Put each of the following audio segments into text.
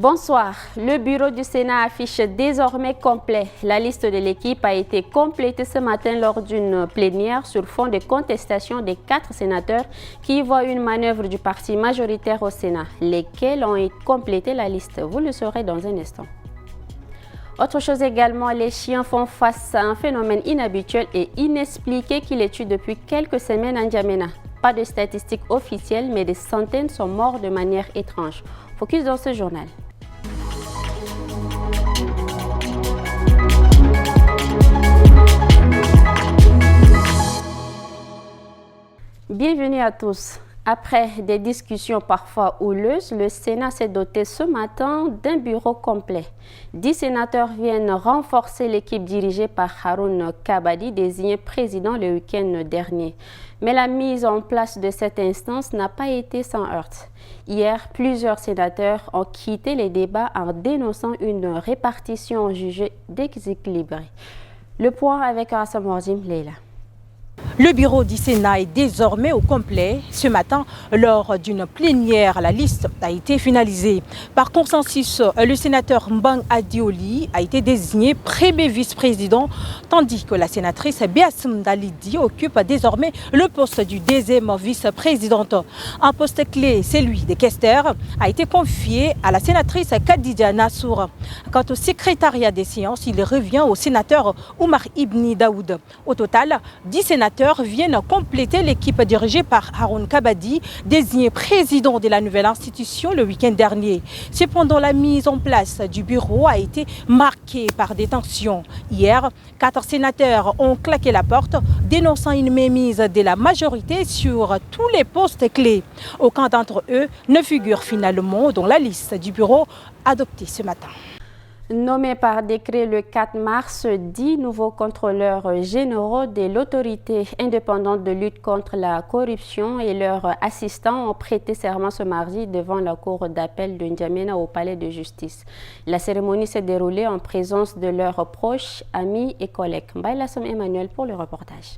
Bonsoir. Le bureau du Sénat affiche désormais complet. La liste de l'équipe a été complétée ce matin lors d'une plénière sur fond de contestation des 4 sénateurs qui y voient une manœuvre du parti majoritaire au Sénat. Lesquels ont complété la liste? Vous le saurez dans un instant. Autre chose également, les chiens font face à un phénomène inhabituel et inexpliqué qui les tue depuis quelques semaines en N'Djamena. Pas de statistiques officielles, mais des centaines sont morts de manière étrange. Focus dans ce journal. Bienvenue à tous. Après des discussions parfois houleuses, le Sénat s'est doté ce matin d'un bureau complet. 10 sénateurs viennent renforcer l'équipe dirigée par Haroun Kabadi, désigné président le week-end dernier. Mais la mise en place de cette instance n'a pas été sans heurts. Hier, plusieurs sénateurs ont quitté les débats en dénonçant une répartition jugée déséquilibrée. Le point avec Assam Wazim Leila. Le bureau du Sénat est désormais au complet. Ce matin, lors d'une plénière, la liste a été finalisée. Par consensus, le sénateur Mbang Adioli a été désigné premier vice-président, tandis que la sénatrice Béassem Dalidi occupe désormais le poste du deuxième vice-présidente. Un poste clé, celui des questeurs, a été confié à la sénatrice Khadija Nassour. Quant au secrétariat des séances, il revient au sénateur Oumar Ibni Daoud. Au total, 10 sénateurs viennent compléter l'équipe dirigée par Haroun Kabadi, désigné président de la nouvelle institution le week-end dernier. Cependant, la mise en place du bureau a été marquée par des tensions. Hier, 4 sénateurs ont claqué la porte, dénonçant une mainmise de la majorité sur tous les postes clés. Aucun d'entre eux ne figure finalement dans la liste du bureau adoptée ce matin. Nommés par décret le 4 mars, 10 nouveaux contrôleurs généraux de l'autorité indépendante de lutte contre la corruption et leurs assistants ont prêté serment ce mardi devant la cour d'appel de N'Djamena au palais de justice. La cérémonie s'est déroulée en présence de leurs proches, amis et collègues. Mbaïlassom Emmanuel pour le reportage.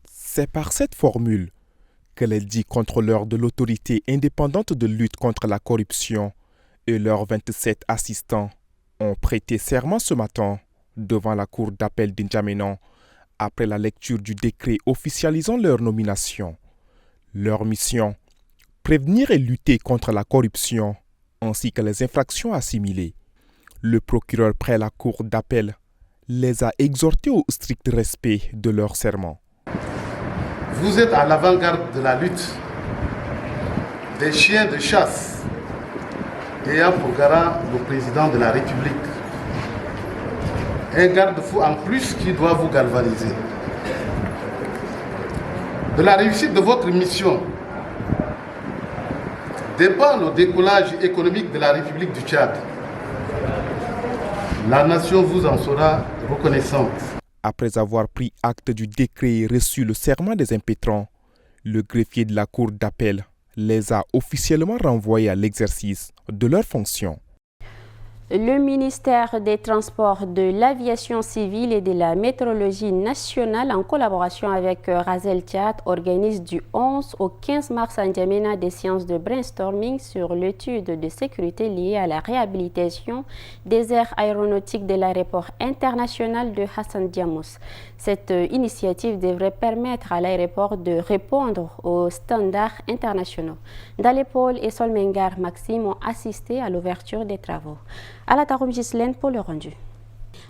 C'est par cette formule que les 10 contrôleurs de l'autorité indépendante de lutte contre la corruption et leurs 27 assistants ont prêté serment ce matin devant la cour d'appel d'N'Djamena après la lecture du décret officialisant leur nomination. Leur mission, prévenir et lutter contre la corruption ainsi que les infractions assimilées. Le procureur près la cour d'appel les a exhortés au strict respect de leur serment. Vous êtes à l'avant-garde de la lutte des chiens de chasse ayant pour garant le président de la République. Un garde-fou en plus qui doit vous galvaniser. De la réussite de votre mission dépend le décollage économique de la République du Tchad. La nation vous en sera reconnaissante. Après avoir pris acte du décret et reçu le serment des impétrants, le greffier de la cour d'appel les a officiellement renvoyés à l'exercice de leurs fonctions. Le ministère des Transports, de l'Aviation civile et de la Météorologie nationale, en collaboration avec Razel Tchad, organise du 11 au 15 mars à N'Djamena des séances de brainstorming sur l'étude de sécurité liée à la réhabilitation des aires aéronautiques de l'aéroport international de Hassan Diamous. Cette initiative devrait permettre à l'aéroport de répondre aux standards internationaux. Dalepol et Solmengar Maxime ont assisté à l'ouverture des travaux. Alataroum Gislaine pour le rendu.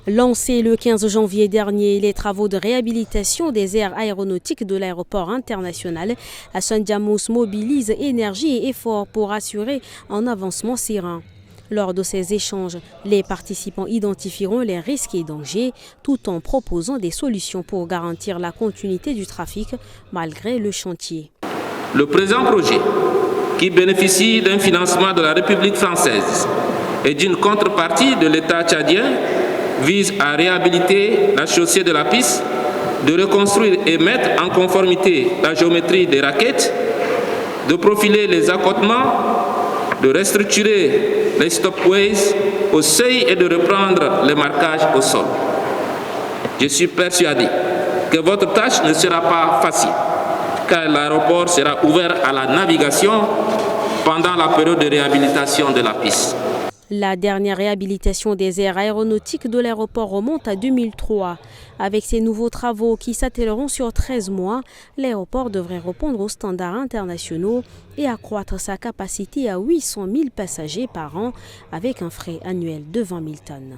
Lancés le 15 janvier dernier, les travaux de réhabilitation des aires aéronautiques de l'aéroport international Hassan Diamous mobilisent énergie et efforts pour assurer un avancement serein. Lors de ces échanges, les participants identifieront les risques et dangers tout en proposant des solutions pour garantir la continuité du trafic malgré le chantier. Le présent projet, qui bénéficie d'un financement de la République française et d'une contrepartie de l'État tchadien, vise à réhabiliter la chaussée de la piste, de reconstruire et mettre en conformité la géométrie des raquettes, de profiler les accotements, de restructurer les stopways au seuil et de reprendre les marquages au sol. Je suis persuadé que votre tâche ne sera pas facile, car l'aéroport sera ouvert à la navigation pendant la période de réhabilitation de la piste. La dernière réhabilitation des aires aéronautiques de l'aéroport remonte à 2003. Avec ces nouveaux travaux qui s'attelleront sur 13 mois, l'aéroport devrait répondre aux standards internationaux et accroître sa capacité à 800 000 passagers par an avec un fret annuel de 20 000 tonnes.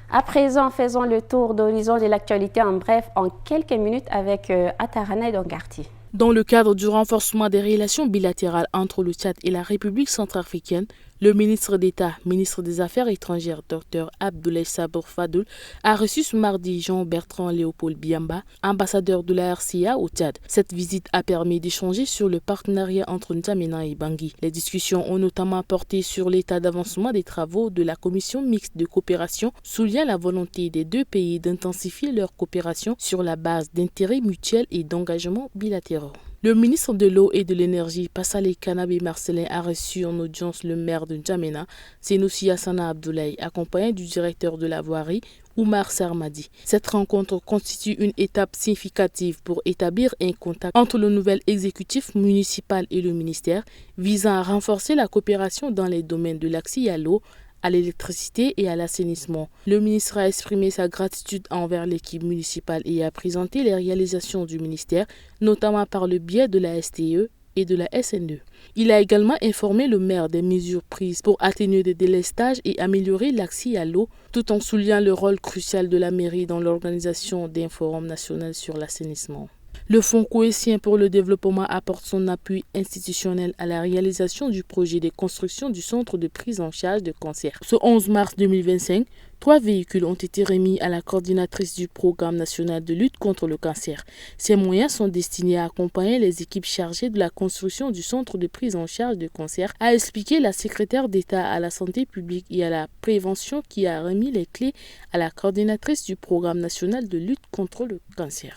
À présent, faisons le tour d'horizon de l'actualité en bref en quelques minutes avec Atarana Dongarti. Dans le cadre du renforcement des relations bilatérales entre le Tchad et la République centrafricaine, le ministre d'État, ministre des Affaires étrangères, Dr Abdoulaye Sabour Fadoul, a reçu ce mardi Jean-Bertrand Léopold Biamba, ambassadeur de la RCA au Tchad. Cette visite a permis d'échanger sur le partenariat entre N'Djamena et Bangui. Les discussions ont notamment porté sur l'état d'avancement des travaux de la commission mixte de coopération, soulignant la volonté des deux pays d'intensifier leur coopération sur la base d'intérêts mutuels et d'engagements bilatéraux. Le ministre de l'Eau et de l'Énergie, Passalé Kanabé Marcelin, a reçu en audience le maire de N'Djamena, Senoussi Hassana Abdoulaye, accompagné du directeur de la voirie, Oumar Sarmadi. Cette rencontre constitue une étape significative pour établir un contact entre le nouvel exécutif municipal et le ministère, visant à renforcer la coopération dans les domaines de l'accès à l'eau, à l'électricité et à l'assainissement. Le ministre a exprimé sa gratitude envers l'équipe municipale et a présenté les réalisations du ministère, notamment par le biais de la STE et de la SNE. Il a également informé le maire des mesures prises pour atténuer des délestages et améliorer l'accès à l'eau, tout en soulignant le rôle crucial de la mairie dans l'organisation d'un forum national sur l'assainissement. Le Fonds cohésien pour le développement apporte son appui institutionnel à la réalisation du projet de construction du centre de prise en charge de cancer. Ce 11 mars 2025, 3 véhicules ont été remis à la coordinatrice du programme national de lutte contre le cancer. Ces moyens sont destinés à accompagner les équipes chargées de la construction du centre de prise en charge de cancer, a expliqué la secrétaire d'État à la santé publique et à la prévention qui a remis les clés à la coordinatrice du programme national de lutte contre le cancer.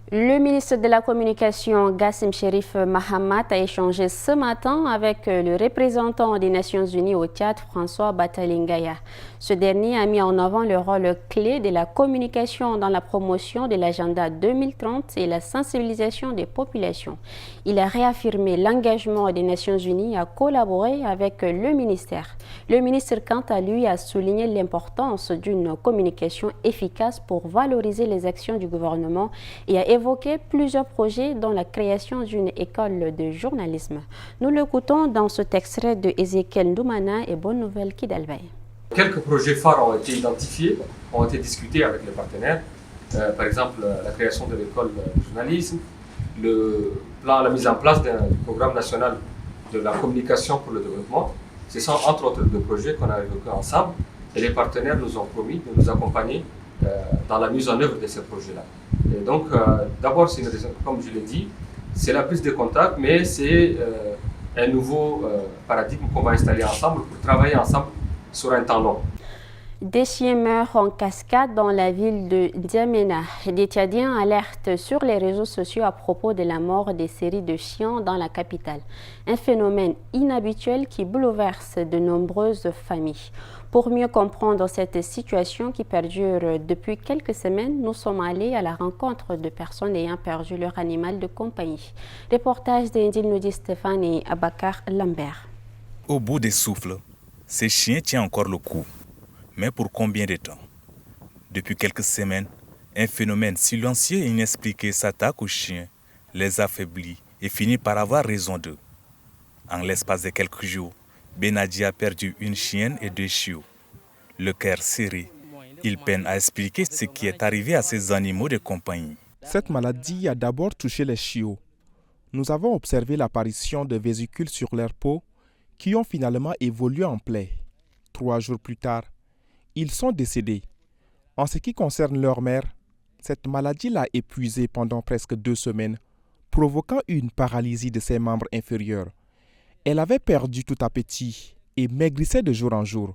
Le ministre de la Communication, Gassim Cherif Mahamat, a échangé ce matin avec le représentant des Nations Unies au Tchad, François Batalingaya. Ce dernier a mis en avant le rôle clé de la communication dans la promotion de l'agenda 2030 et la sensibilisation des populations. Il a réaffirmé l'engagement des Nations Unies à collaborer avec le ministère. Le ministre, quant à lui, a souligné l'importance d'une communication efficace pour valoriser les actions du gouvernement et a évoqué plusieurs projets dont la création d'une école de journalisme. Nous l'écoutons dans cet extrait de Ezekiel Ndoumana et Bonne Nouvelle Kidalbay. Quelques projets phares ont été identifiés, ont été discutés avec les partenaires. Par exemple, la création de l'école de journalisme, la mise en place d'un programme national de la communication pour le développement. Ce sont entre autres deux projets qu'on a évoqués ensemble et les partenaires nous ont promis de nous accompagner dans la mise en œuvre de ces projets-là. Et donc, d'abord, comme je l'ai dit, c'est la prise de contact, mais c'est un nouveau paradigme qu'on va installer ensemble pour travailler ensemble sur un temps long. Des chiens meurent en cascade dans la ville de N'Djamena. Des Tchadiens alertent sur les réseaux sociaux à propos de la mort des séries de chiens dans la capitale. Un phénomène inhabituel qui bouleverse de nombreuses familles. Pour mieux comprendre cette situation qui perdure depuis quelques semaines, nous sommes allés à la rencontre de personnes ayant perdu leur animal de compagnie. Reportage d'Indil Noudi Stéphane et Abakar Lambert. Au bout des souffles, ces chiens tiennent encore le coup. Mais pour combien de temps? Depuis quelques semaines, un phénomène silencieux et inexpliqué s'attaque aux chiens, les affaiblit et finit par avoir raison d'eux. En l'espace de quelques jours, Benadi a perdu une chienne et 2 chiots. Le cœur serré, il peine à expliquer ce qui est arrivé à ces animaux de compagnie. Cette maladie a d'abord touché les chiots. Nous avons observé l'apparition de vésicules sur leur peau qui ont finalement évolué en plaies. 3 jours plus tard, ils sont décédés. En ce qui concerne leur mère, cette maladie l'a épuisée pendant presque 2 semaines, provoquant une paralysie de ses membres inférieurs. Elle avait perdu tout appétit et maigrissait de jour en jour.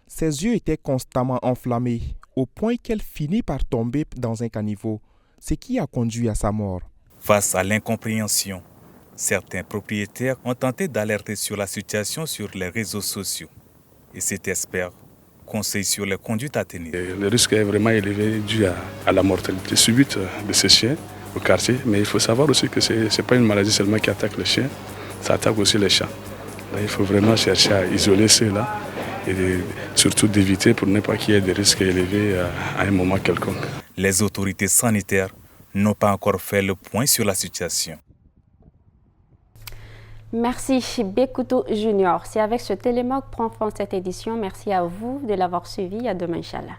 Ses yeux étaient constamment enflammés, au point qu'elle finit par tomber dans un caniveau, ce qui a conduit à sa mort. Face à l'incompréhension, certains propriétaires ont tenté d'alerter sur la situation sur les réseaux sociaux. Et cet expert conseille sur les conduites à tenir. Le risque est vraiment élevé dû à la mortalité subite de ces chiens au quartier. Mais il faut savoir aussi que ce n'est pas une maladie seulement qui attaque les chiens, ça attaque aussi les chats. Donc, il faut vraiment chercher à isoler ceux-là et surtout d'éviter pour ne pas qu'il y ait des risques élevés à un moment quelconque. Les autorités sanitaires n'ont pas encore fait le point sur la situation. Merci Bekouto Junior. C'est avec ce télémoc prend fin cette édition. Merci à vous de l'avoir suivi. À demain, Inch'Allah.